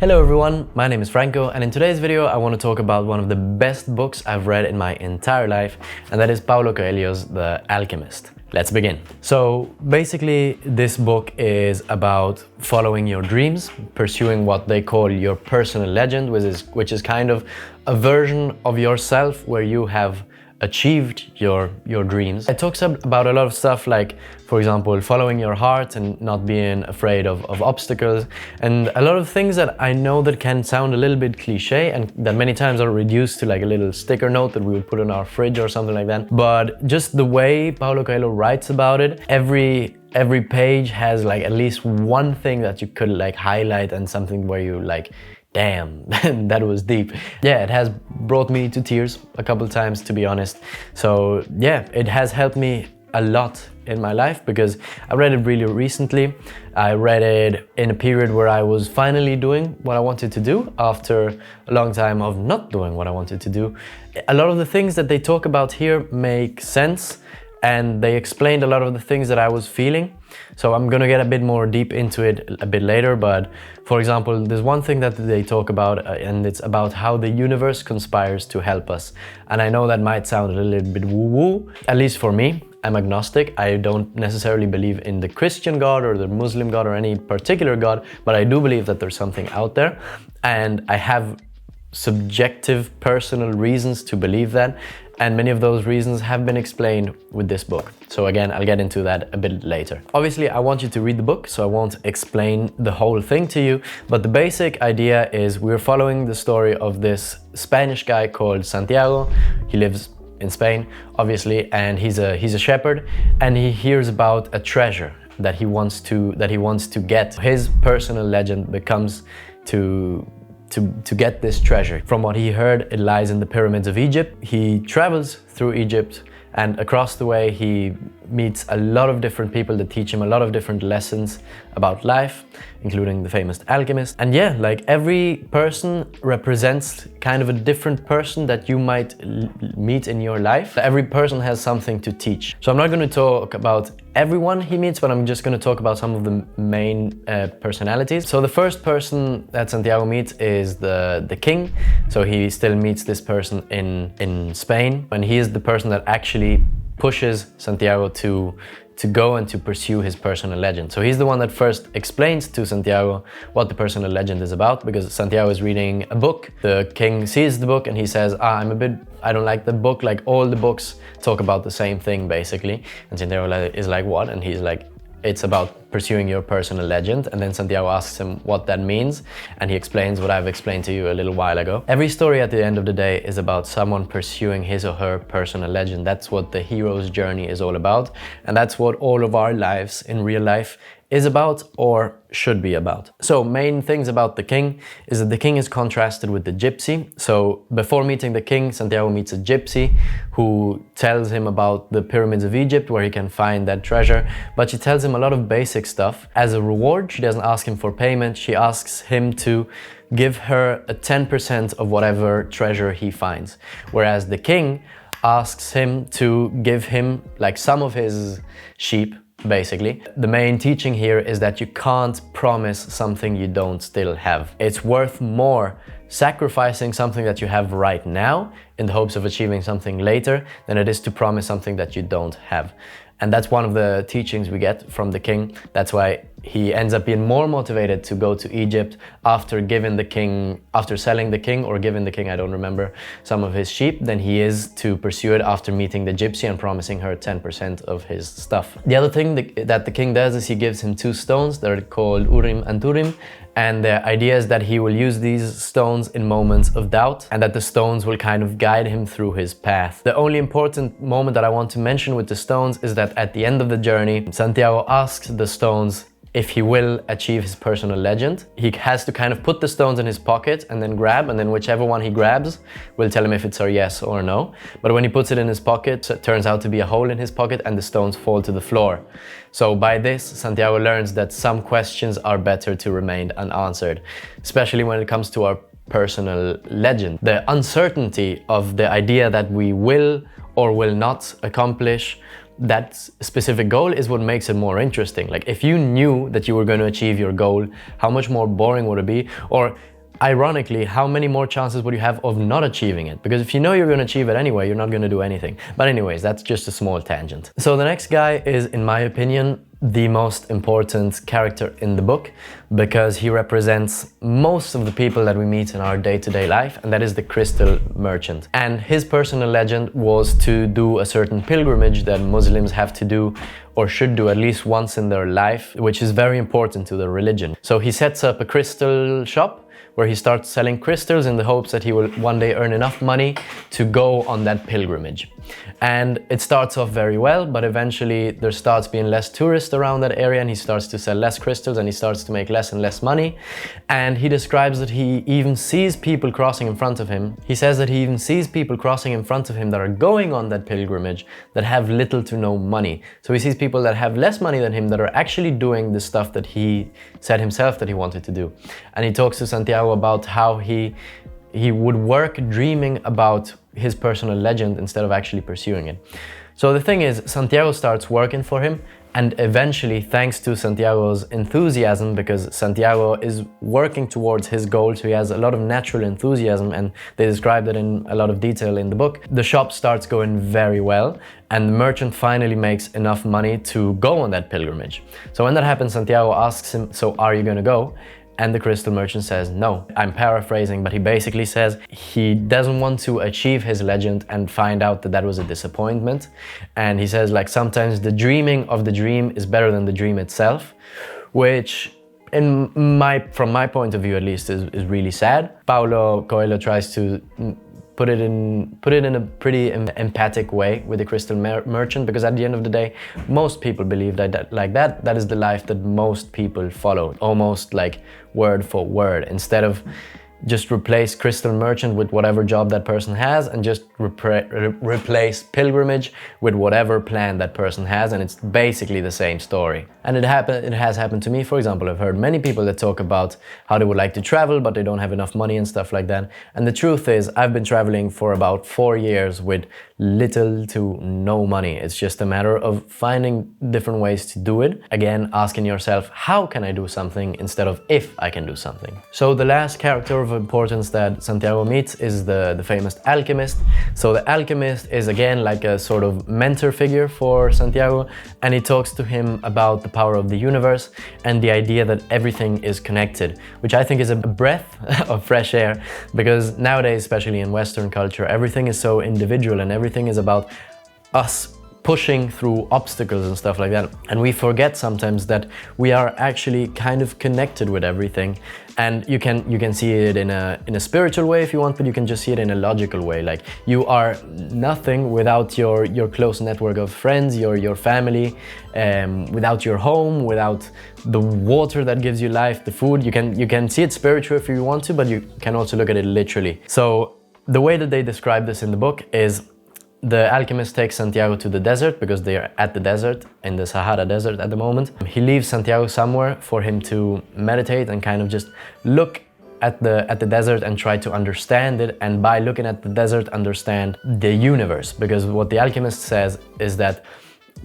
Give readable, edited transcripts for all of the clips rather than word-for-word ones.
Hello everyone, my name is Franco, and in today's video I want to talk about one of the best books I've read in my entire life, and that is Paulo Coelho's The Alchemist. Let's begin. So basically this book is about following your dreams, pursuing what they call your personal legend, which is kind of a version of yourself where you have achieved your dreams. It talks about a lot of stuff like, for example, following your heart and not being afraid of obstacles, and a lot of things that I know that can sound a little bit cliche and that many times are reduced to like a little sticker note that we would put on our fridge or something like that. But just the way Paulo Coelho writes about it, every page has like at least one thing that you could like highlight and something where you like, damn, that was deep. Yeah, it has brought me to tears a couple times, to be honest. So yeah, it has helped me a lot in my life because I read it really recently. I read it in a period where I was finally doing what I wanted to do after a long time of not doing what I wanted to do. A lot of the things that they talk about here make sense, and they explained a lot of the things that I was feeling. So I'm gonna get a bit more deep into it a bit later, but for example, there's one thing that they talk about and it's about how the universe conspires to help us. And I know that might sound a little bit woo-woo, at least for me. I'm agnostic. I don't necessarily believe in the Christian God or the Muslim God or any particular God, but I do believe that there's something out there, and I have subjective personal reasons to believe that, and many of those reasons have been explained with this book. So again, I'll get into that a bit later. Obviously, I want you to read the book, so I won't explain the whole thing to you, but the basic idea is we're following the story of this Spanish guy called Santiago. He lives in Spain, obviously, and he's a shepherd, and he hears about a treasure that he wants to get. His personal legend becomes to get this treasure. From what he heard, it lies in the pyramids of Egypt. He travels through Egypt, and across the way he meets a lot of different people that teach him a lot of different lessons about life, including the famous Alchemist. And yeah, like every person represents kind of a different person that you might meet in your life. Every person has something to teach. So I'm not going to talk about everyone he meets, but I'm just going to talk about some of the main personalities. So the first person that Santiago meets is the king. So he still meets this person in Spain, and he is the person that actually pushes Santiago to go and to pursue his personal legend. So he's the one that first explains to Santiago what the personal legend is about, because Santiago is reading a book. The king sees the book and he says, I don't like the book, like all the books talk about the same thing basically. And Santiago is like, what? And he's like, it's about pursuing your personal legend. And then Santiago asks him what that means, and he explains what I've explained to you a little while ago. Every story at the end of the day is about someone pursuing his or her personal legend. That's what the hero's journey is all about, and that's what all of our lives in real life is about, or should be about. So main things about the king is that the king is contrasted with the gypsy. So before meeting the king, Santiago meets a gypsy who tells him about the pyramids of Egypt where he can find that treasure, but she tells him a lot of basic stuff. As a reward, she doesn't ask him for payment, she asks him to give her a 10% of whatever treasure he finds. Whereas the king asks him to give him like some of his sheep, basically. The main teaching here is that you can't promise something you don't still have. It's worth more sacrificing something that you have right now in the hopes of achieving something later than it is to promise something that you don't have. And that's one of the teachings we get from the king. That's why he ends up being more motivated to go to Egypt after selling the king or giving the king, I don't remember, some of his sheep, than he is to pursue it after meeting the gypsy and promising her 10% of his stuff. The other thing that the king does is he gives him 2 stones that are called Urim and Thummim. And the idea is that he will use these stones in moments of doubt, and that the stones will kind of guide him through his path. The only important moment that I want to mention with the stones is that at the end of the journey, Santiago asks the stones if he will achieve his personal legend. He has to kind of put the stones in his pocket and then grab, and then whichever one he grabs will tell him if it's a yes or a no. But when he puts it in his pocket, it turns out to be a hole in his pocket and the stones fall to the floor. So by this, Santiago learns that some questions are better to remain unanswered, especially when it comes to our personal legend. The uncertainty of the idea that we will or will not accomplish that specific goal is what makes it more interesting. Like if you knew that you were going to achieve your goal, how much more boring would it be? Or ironically, how many more chances would you have of not achieving it? Because if you know you're going to achieve it anyway, you're not going to do anything. But anyways, that's just a small tangent. So the next guy is, in my opinion, the most important character in the book, because he represents most of the people that we meet in our day-to-day life, and that is the crystal merchant. And his personal legend was to do a certain pilgrimage that Muslims have to do, or should do at least once in their life, which is very important to their religion. So he sets up a crystal shop where he starts selling crystals in the hopes that he will one day earn enough money to go on that pilgrimage. And it starts off very well, but eventually there starts being less tourists around that area, and he starts to sell less crystals, and he starts to make less and less money. And he describes that he even sees people crossing in front of him. He says that he even sees people crossing in front of him that are going on that pilgrimage that have little to no money. So he sees people that have less money than him that are actually doing the stuff that he said himself that he wanted to do. And he talks to Santiago about how he would work dreaming about his personal legend instead of actually pursuing it. So the thing is, Santiago starts working for him, and eventually, thanks to Santiago's enthusiasm, because Santiago is working towards his goal, so he has a lot of natural enthusiasm, and they describe that in a lot of detail in the book. The shop starts going very well, and the merchant finally makes enough money to go on that pilgrimage. So when that happens, Santiago asks him, "So are you gonna go?" And the crystal merchant says no. I'm paraphrasing, but he basically says he doesn't want to achieve his legend and find out that that was a disappointment. And he says, like, sometimes the dreaming of the dream is better than the dream itself, which from my point of view at least is really sad. Paulo Coelho tries to put it in a pretty empathic way with the crystal merchant, because at the end of the day, most people believe that is the life that most people follow, almost like word for word, instead of just replace crystal merchant with whatever job that person has, and just replace pilgrimage with whatever plan that person has, and it's basically the same story. And it has happened to me. For example, I've heard many people that talk about how they would like to travel, but they don't have enough money and stuff like that. And the truth is, I've been traveling for about 4 years with little to no money. It's just a matter of finding different ways to do it. Again, asking yourself, how can I do something, instead of if I can do something. So the last character of importance that Santiago meets is the famous Alchemist. So the Alchemist is again like a sort of mentor figure for Santiago, and he talks to him about the power of the universe and the idea that everything is connected, which I think is a breath of fresh air, because nowadays, especially in Western culture, everything is so individual and everything is about us pushing through obstacles and stuff like that. And we forget sometimes that we are actually kind of connected with everything. And you can see it in a spiritual way if you want, but you can just see it in a logical way. Like, you are nothing without your close network of friends, your family, without your home, without the water that gives you life, the food. You can see it spiritual if you want to, but you can also look at it literally. So the way that they describe this in the book is, the Alchemist takes Santiago to the desert, because they are at the desert, in the Sahara Desert at the moment. He leaves Santiago somewhere for him to meditate and kind of just look at the desert and try to understand it, and by looking at the desert, understand the universe. Because what the Alchemist says is that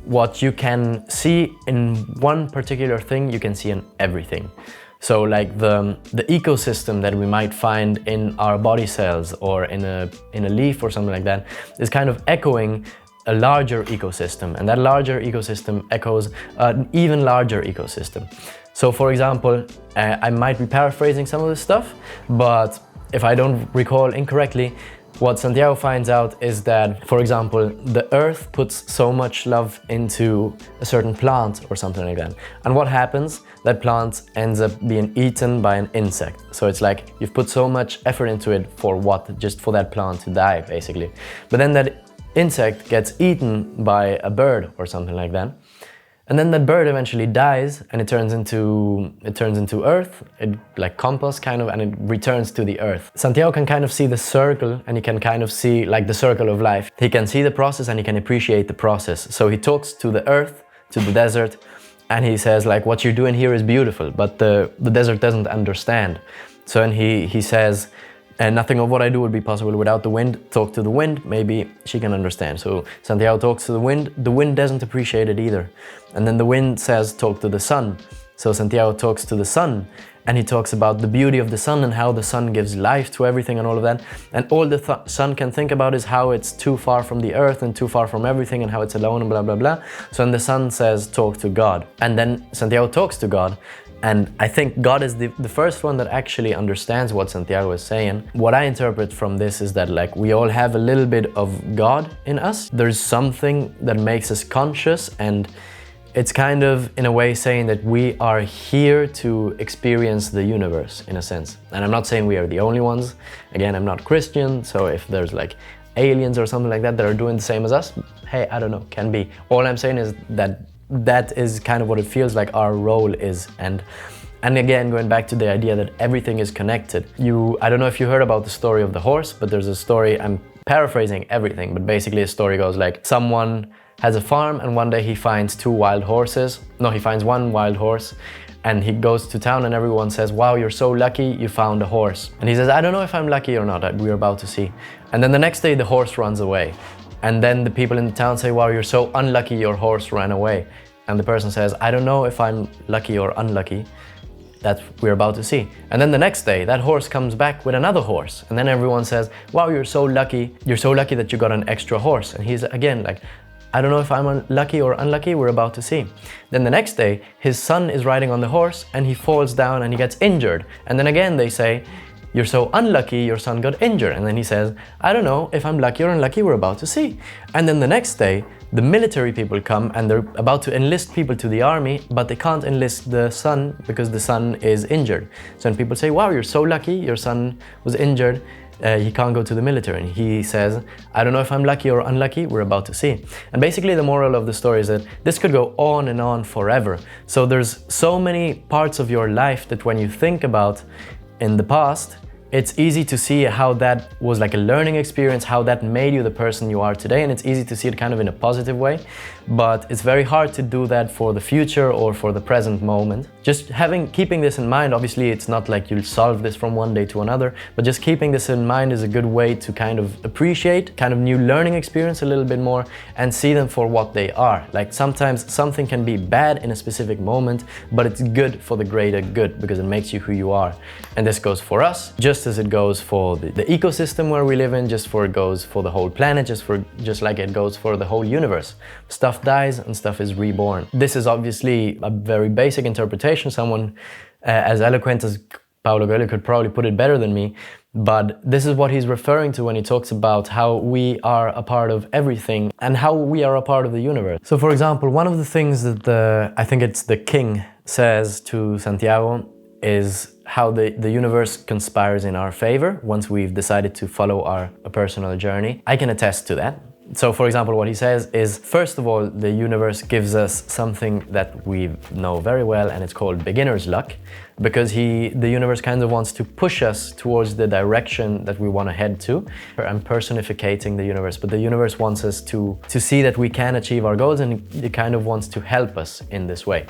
what you can see in one particular thing, you can see in everything. So like the ecosystem that we might find in our body cells or in a leaf or something like that is kind of echoing a larger ecosystem, and that larger ecosystem echoes an even larger ecosystem. So for example, I might be paraphrasing some of this stuff, but if I don't recall incorrectly, what Santiago finds out is that, for example, the earth puts so much love into a certain plant or something like that. And what happens? That plant ends up being eaten by an insect. So it's like you've put so much effort into it for what? Just for that plant to die, basically. But then that insect gets eaten by a bird or something like that. And then that bird eventually dies, and it turns into earth, like compost kind of, and it returns to the earth. Santiago can kind of see the circle, and he can kind of see like the circle of life. He can see the process and he can appreciate the process. So he talks to the earth, to the desert, and he says like, what you're doing here is beautiful, but the desert doesn't understand. So and he says, and nothing of what I do would be possible without the wind. Talk to the wind, maybe she can understand. So Santiago talks to the wind doesn't appreciate it either. And then the wind says, talk to the sun. So Santiago talks to the sun, and he talks about the beauty of the sun and how the sun gives life to everything and all of that. And all the sun can think about is how it's too far from the earth and too far from everything and how it's alone and blah, blah, blah. So then the sun says, talk to God. And then Santiago talks to God. And I think God is the first one that actually understands what Santiago is saying. What I interpret from this is that like we all have a little bit of God in us. There's something that makes us conscious, and it's kind of in a way saying that we are here to experience the universe in a sense. And I'm not saying we are the only ones. Again, I'm not Christian, so if there's like aliens or something like that are doing the same as us, hey, I don't know, can be. All I'm saying is that is kind of what it feels like our role is. And again, going back to the idea that everything is connected. I don't know if you heard about the story of the horse, but there's a story, I'm paraphrasing everything, but basically a story goes like someone has a farm and one day he finds two wild horses. No, he finds one wild horse, and he goes to town and everyone says, wow, you're so lucky you found a horse. And he says, I don't know if I'm lucky or not, we're about to see. And then the next day the horse runs away. And then the people in the town say, wow, you're so unlucky your horse ran away. And the person says, I don't know if I'm lucky or unlucky. That we're about to see. And then the next day, that horse comes back with another horse. And then everyone says, wow, you're so lucky that you got an extra horse. And he's again like, I don't know if I'm lucky or unlucky, we're about to see. Then the next day, his son is riding on the horse and he falls down and he gets injured. And then again they say, you're so unlucky, your son got injured. And then he says, I don't know if I'm lucky or unlucky, we're about to see. And then the next day, the military people come and they're about to enlist people to the army, but they can't enlist the son because the son is injured. So when people say, wow, you're so lucky, your son was injured, he can't go to the military. And he says, I don't know if I'm lucky or unlucky, we're about to see. And basically the moral of the story is that this could go on and on forever. So there's so many parts of your life that when you think about in the past, it's easy to see how that was like a learning experience, how that made you the person you are today, and it's easy to see it kind of in a positive way, but it's very hard to do that for the future or for the present moment. Just keeping this in mind, obviously it's not like you'll solve this from one day to another, but just keeping this in mind is a good way to kind of appreciate kind of new learning experience a little bit more and see them for what they are. Like sometimes something can be bad in a specific moment, but it's good for the greater good because it makes you who you are. And this goes for us, just as it goes for the ecosystem where we live in, just goes for the whole planet, just like it goes for the whole universe. Stuff dies and stuff is reborn. This is obviously a very basic interpretation. Someone as eloquent as Paulo Coelho could probably put it better than me, but this is what he's referring to when he talks about how we are a part of everything and how we are a part of the universe. So for example, one of the things that I think it's the king says to Santiago is how the universe conspires in our favor once we've decided to follow our personal journey. I can attest to that. So for example, what he says is, first of all, the universe gives us something that we know very well, and it's called beginner's luck, because the universe kind of wants to push us towards the direction that we want to head to. I'm personificating the universe, but the universe wants us to see that we can achieve our goals, and it kind of wants to help us in this way.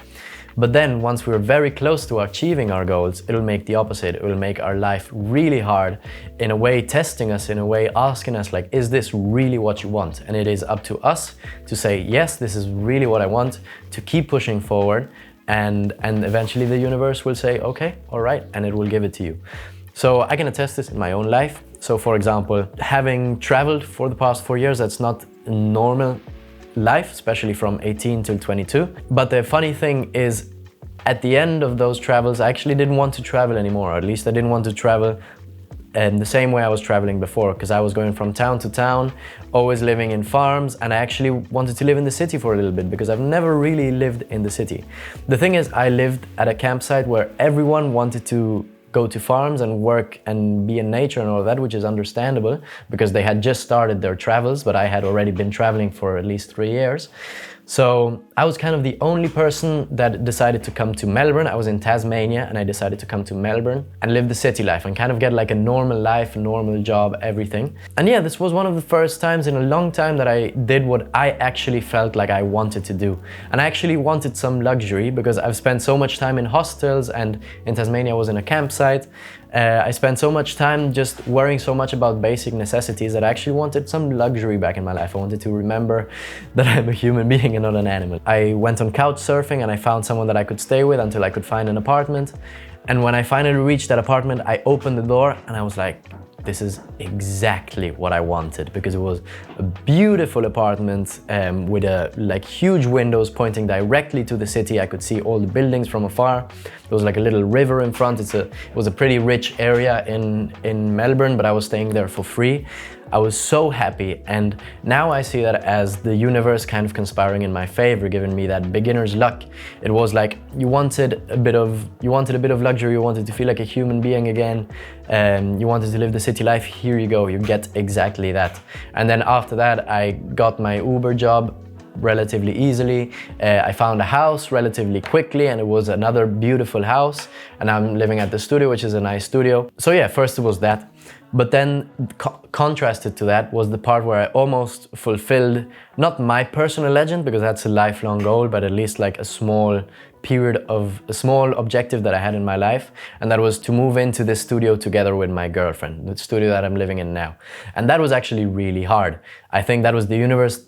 But then once we're very close to achieving our goals, it'll make the opposite. It will make our life really hard, in a way testing us, in a way asking us like, is this really what you want? And it is up to us to say, yes, this is really what I want, to keep pushing forward, and eventually the universe will say, okay, all right, and it will give it to you. So I can attest this in my own life. So for example, having traveled for the past 4 years, that's not normal life, especially from 18 till 22. But the funny thing is, at the end of those travels, I actually didn't want to travel anymore, or at least I didn't want to travel in the same way I was traveling before, because I was going from town to town, always living in farms, and I actually wanted to live in the city for a little bit because I've never really lived in the city. The thing is, I lived at a campsite where everyone wanted to go to farms and work and be in nature and all that, which is understandable because they had just started their travels, but I had already been traveling for at least 3 years. So I was kind of the only person that decided to come to Melbourne. I was in Tasmania and I decided to come to Melbourne and live the city life and kind of get like a normal life, a normal job, everything. And yeah, this was one of the first times in a long time that I did what I actually felt like I wanted to do. And I actually wanted some luxury because I've spent so much time in hostels, and in Tasmania I was in a campsite. I spent so much time just worrying so much about basic necessities that I actually wanted some luxury back in my life. I wanted to remember that I'm a human being and not an animal. I went on couch surfing and I found someone that I could stay with until I could find an apartment. And when I finally reached that apartment, I opened the door and I was like, this is exactly what I wanted, because it was a beautiful apartment with huge windows pointing directly to the city. I could see all the buildings from afar. There was like a little river in front. It was a pretty rich area in Melbourne, but I was staying there for free. I was so happy, and now I see that as the universe kind of conspiring in my favor, giving me that beginner's luck. It was like you wanted a bit of luxury, you wanted to feel like a human being again, you wanted to live the city life. Here you go, you get exactly that. And then after that, I got my Uber job relatively easily. I found a house relatively quickly, and it was another beautiful house, and I'm living at the studio, which is a nice studio. So yeah, first it was that. But then contrasted to that was the part where I almost fulfilled, not my personal legend, because that's a lifelong goal, but at least like a small objective that I had in my life. And that was to move into this studio together with my girlfriend, the studio that I'm living in now. And that was actually really hard. I think that was the universe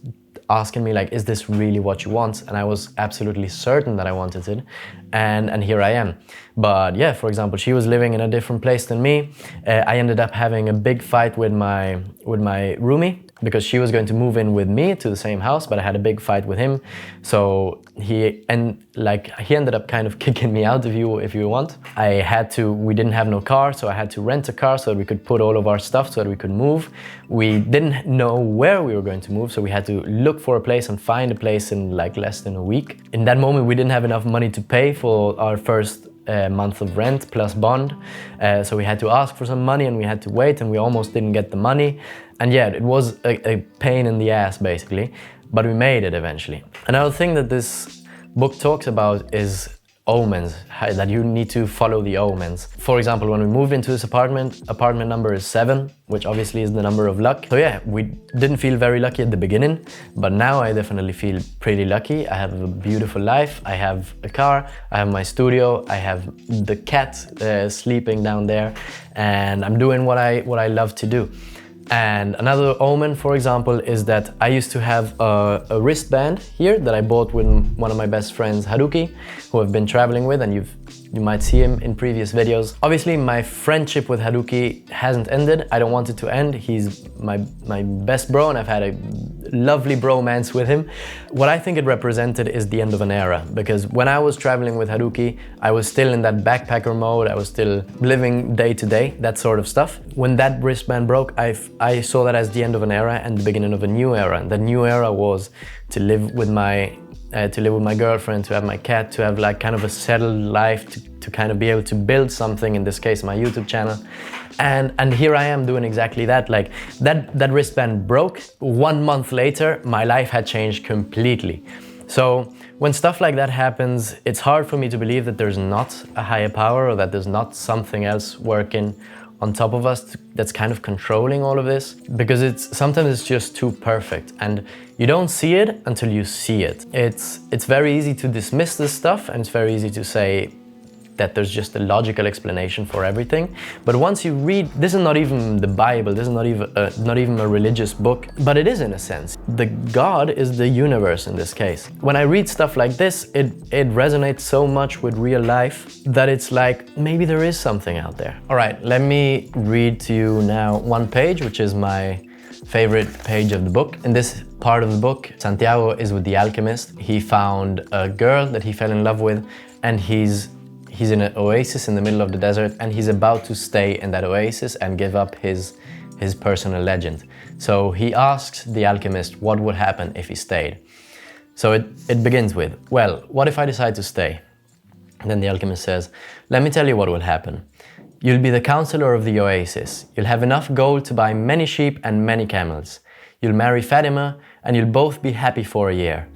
asking me like, is this really what you want? And I was absolutely certain that I wanted it, and here I am. But yeah, for example, she was living in a different place than me. I ended up having a big fight with my roomie, because she was going to move in with me to the same house, but I had a big fight with him. So he ended up kind of kicking me out, if you want. We didn't have no car, so I had to rent a car so that we could put all of our stuff so that we could move. We didn't know where we were going to move, so we had to look for a place and find a place in like less than a week. In that moment, we didn't have enough money to pay for our first month of rent plus bond. So we had to ask for some money, and we had to wait, and we almost didn't get the money. And yeah, it was a pain in the ass basically, but we made it eventually. Another thing that this book talks about is omens, that you need to follow the omens. For example, when we moved into this apartment number is 7, which obviously is the number of luck. So yeah, we didn't feel very lucky at the beginning, but now I definitely feel pretty lucky. I have a beautiful life, I have a car, I have my studio, I have the cat sleeping down there, and I'm doing what I love to do. And another omen, for example, is that I used to have a wristband here that I bought with one of my best friends, Haruki, who I've been traveling with, and you might see him in previous videos. Obviously, my friendship with Haruki hasn't ended. I don't want it to end. He's my best bro, and I've had a lovely bromance with him. What I think it represented is the end of an era, because when I was traveling with Haruki, I was still in that backpacker mode. I was still living day to day, that sort of stuff. When that wristband broke, I saw that as the end of an era and the beginning of a new era. And the new era was to live with my girlfriend, to have my cat, to have like kind of a settled life, to kind of be able to build something, in this case my YouTube channel. And here I am doing exactly that. Like that wristband broke. 1 month later, my life had changed completely. So when stuff like that happens, it's hard for me to believe that there's not a higher power, or that there's not something else working on top of us that's kind of controlling all of this, because sometimes it's just too perfect, and you don't see it until you see it. It's very easy to dismiss this stuff, and it's very easy to say that there's just a logical explanation for everything. But once you read, this is not even the Bible, this is not even a religious book, but it is in a sense. The God is the universe in this case. When I read stuff like this, it resonates so much with real life that it's like, maybe there is something out there. All right, let me read to you now one page, which is my favorite page of the book. In this part of the book, Santiago is with the Alchemist. He found a girl that he fell in love with, and he's in an oasis in the middle of the desert, and he's about to stay in that oasis and give up his personal legend. So he asks the alchemist what would happen if he stayed. So it begins with, well, what if I decide to stay? And then the alchemist says, let me tell you what will happen. You'll be the counselor of the oasis. You'll have enough gold to buy many sheep and many camels. You'll marry Fatima, and you'll both be happy for a year.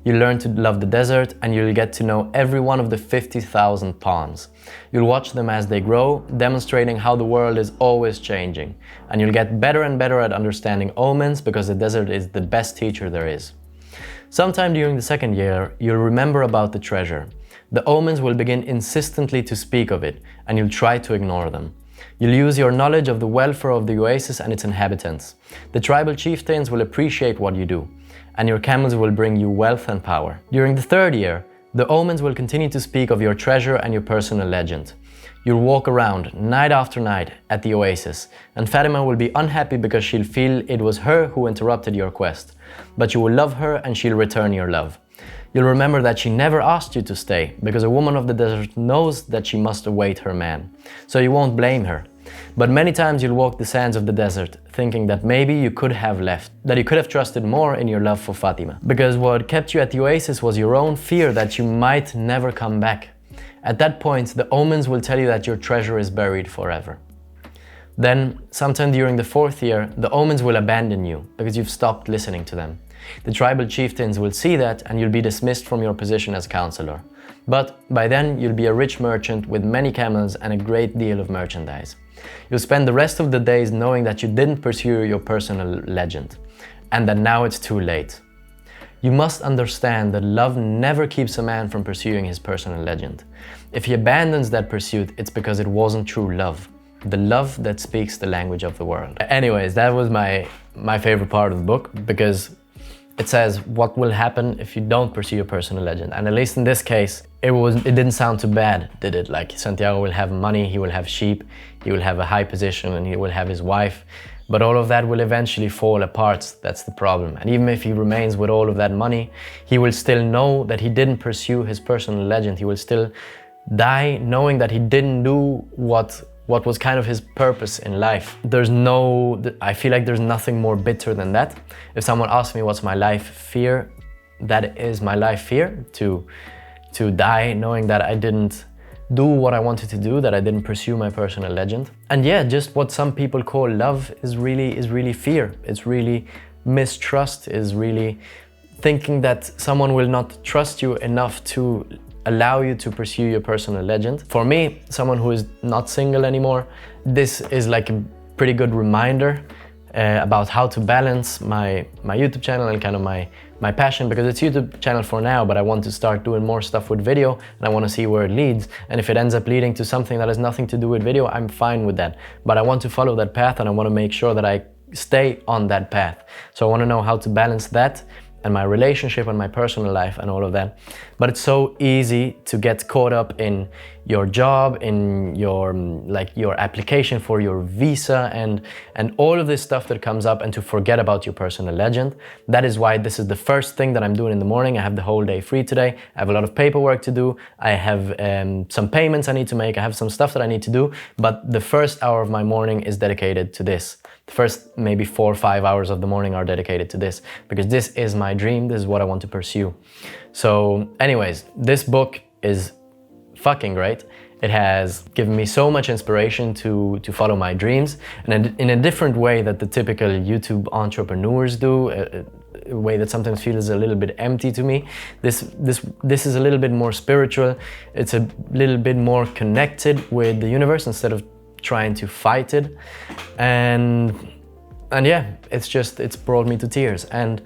You'll learn to love the desert, and you'll get to know every one of the 50,000 palms. You'll watch them as they grow, demonstrating how the world is always changing. And you'll get better and better at understanding omens, because the desert is the best teacher there is. Sometime during the second year, you'll remember about the treasure. The omens will begin insistently to speak of it, and you'll try to ignore them. You'll use your knowledge of the welfare of the oasis and its inhabitants. The tribal chieftains will appreciate what you do, and your camels will bring you wealth and power. During the 3rd year, the omens will continue to speak of your treasure and your personal legend. You'll walk around night after night at the oasis, and Fatima will be unhappy because she'll feel it was her who interrupted your quest. But you will love her and she'll return your love. You'll remember that she never asked you to stay, because a woman of the desert knows that she must await her man. So you won't blame her. But many times you'll walk the sands of the desert, thinking that maybe you could have left, that you could have trusted more in your love for Fatima. Because what kept you at the oasis was your own fear that you might never come back. At that point, the omens will tell you that your treasure is buried forever. Then, sometime during the 4th year, the omens will abandon you because you've stopped listening to them. The tribal chieftains will see that and you'll be dismissed from your position as counselor. But by then, you'll be a rich merchant with many camels and a great deal of merchandise. You'll spend the rest of the days knowing that you didn't pursue your personal legend, and that now it's too late. You must understand that love never keeps a man from pursuing his personal legend. If he abandons that pursuit, it's because it wasn't true love. The love that speaks the language of the world. Anyways, that was my favorite part of the book, because it says what will happen if you don't pursue your personal legend. And at least in this case, it didn't sound too bad, did it? Like, Santiago will have money, he will have sheep, he will have a high position, and he will have his wife. But all of that will eventually fall apart. That's the problem. And even if he remains with all of that money, he will still know that he didn't pursue his personal legend. He will still die knowing that he didn't do what was kind of his purpose in life. I feel like there's nothing more bitter than that. If someone asks me what's my life fear, that is my life fear, to die knowing that I didn't do what I wanted to do, that I didn't pursue my personal legend. And yeah, just what some people call love is really fear. It's really mistrust, is really thinking that someone will not trust you enough to allow you to pursue your personal legend. For me, someone who is not single anymore, this is like a pretty good reminder about how to balance my YouTube channel and kind of my passion, because it's YouTube channel for now, but I want to start doing more stuff with video and I want to see where it leads. And if it ends up leading to something that has nothing to do with video, I'm fine with that. But I want to follow that path and I want to make sure that I stay on that path. So I want to know how to balance that and my relationship and my personal life and all of that. But it's so easy to get caught up in your job, in your application for your visa and all of this stuff that comes up, and to forget about your personal legend. That is why this is the first thing that I'm doing in the morning. I have the whole day free today. I have a lot of paperwork to do. I have some payments I need to make. I have some stuff that I need to do. But the first hour of my morning is dedicated to this. The first maybe 4 or 5 hours of the morning are dedicated to this, because this is my dream. This is what I want to pursue. So anyways, this book is fucking great. It has given me so much inspiration to follow my dreams, and in a different way that the typical YouTube entrepreneurs do, a way that sometimes feels a little bit empty to me. This is a little bit more spiritual. It's a little bit more connected with the universe instead of trying to fight it, and yeah, it's brought me to tears. And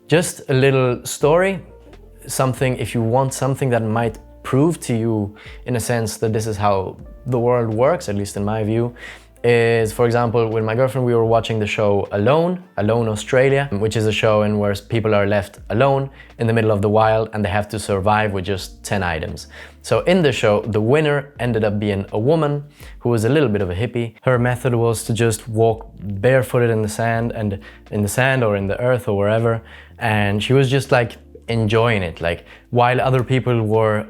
just a little story, something, if you want something that might prove to you in a sense that this is how the world works, at least in my view, is, for example, with my girlfriend we were watching the show Alone Australia, which is a show in where people are left alone in the middle of the wild and they have to survive with just 10 items. So in the show, the winner ended up being a woman who was a little bit of a hippie. Her method was to just walk barefooted in the sand or in the earth or wherever, and she was just like enjoying it. Like, while other people were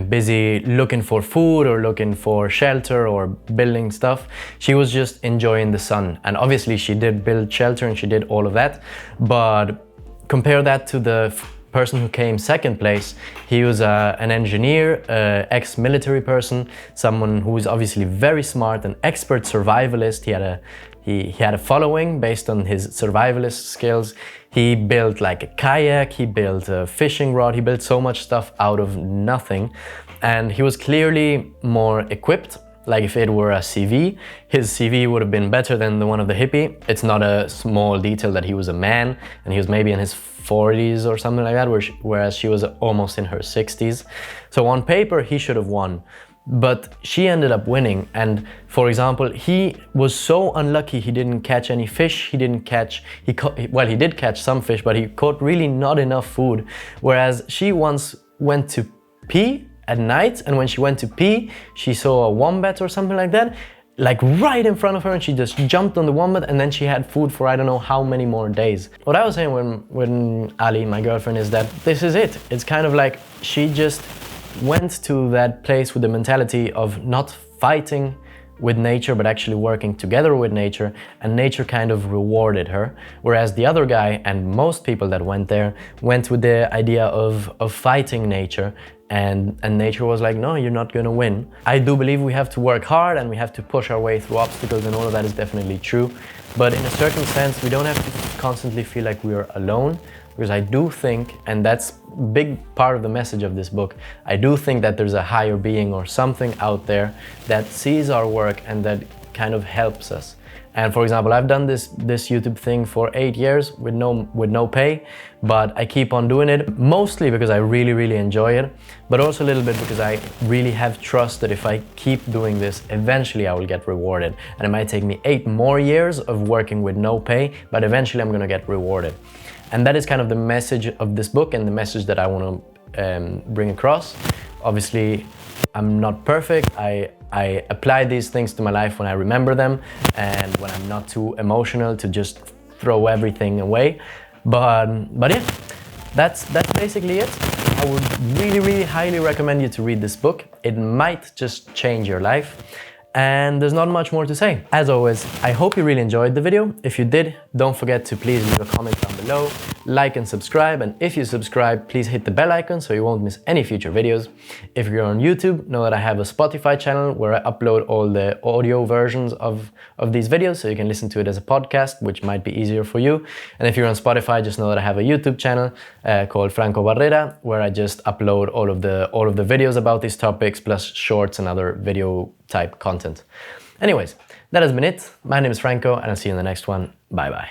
busy looking for food or looking for shelter or building stuff, she was just enjoying the sun. And obviously she did build shelter and she did all of that, but compare that to the person who came second place. He was an engineer, ex-military person, someone who was obviously very smart, an expert survivalist. He had a following based on his survivalist skills. He built like a kayak, he built a fishing rod, he built so much stuff out of nothing. And he was clearly more equipped. Like, if it were a CV, his CV would have been better than the one of the hippie. It's not a small detail that he was a man and he was maybe in his 40s or something like that, whereas she was almost in her 60s. So on paper, he should have won. but she ended up winning. And for example, he was so unlucky, he didn't catch any fish, he did catch some fish, but he caught really not enough food. Whereas she once went to pee at night, and when she went to pee, she saw a wombat or something like that, like right in front of her, and she just jumped on the wombat, and then she had food for I don't know how many more days. What I was saying when Ali, my girlfriend, is that this is it. It's kind of like she just went to that place with the mentality of not fighting with nature, but actually working together with nature, and nature kind of rewarded her. Whereas the other guy, and most people that went there, went with the idea of fighting nature, and nature was like, no, you're not gonna win. I do believe we have to work hard and we have to push our way through obstacles, and all of that is definitely true. But in a certain sense, we don't have to constantly feel like we are alone, because I do think, and that's a big part of the message of this book, I do think that there's a higher being or something out there that sees our work and that kind of helps us. And for example, I've done this YouTube thing for 8 years with no pay, but I keep on doing it, mostly because I really enjoy it, but also a little bit because I really have trust that if I keep doing this, eventually I will get rewarded. And it might take me 8 more years of working with no pay, but eventually I'm gonna get rewarded. And that is kind of the message of this book, and the message that I want to bring across. Obviously, I'm not perfect. I apply these things to my life when I remember them, and when I'm not too emotional to just throw everything away. But yeah, that's basically it. I would really highly recommend you to read this book. It might just change your life. And there's not much more to say. As always, I hope you really enjoyed the video. If you did, don't forget to please leave a comment down below, like and subscribe, and if you subscribe, please hit the bell icon so you won't miss any future videos. If you're on YouTube, know that I have a Spotify channel where I upload all the audio versions of these videos, so you can listen to it as a podcast, which might be easier for you. And if you're on Spotify, just know that I have a YouTube channel called Franco, where I just upload all of the videos about these topics, plus shorts and other video type content. Anyways, that has been it. My name is Franco, and I'll see you in the next one. Bye bye.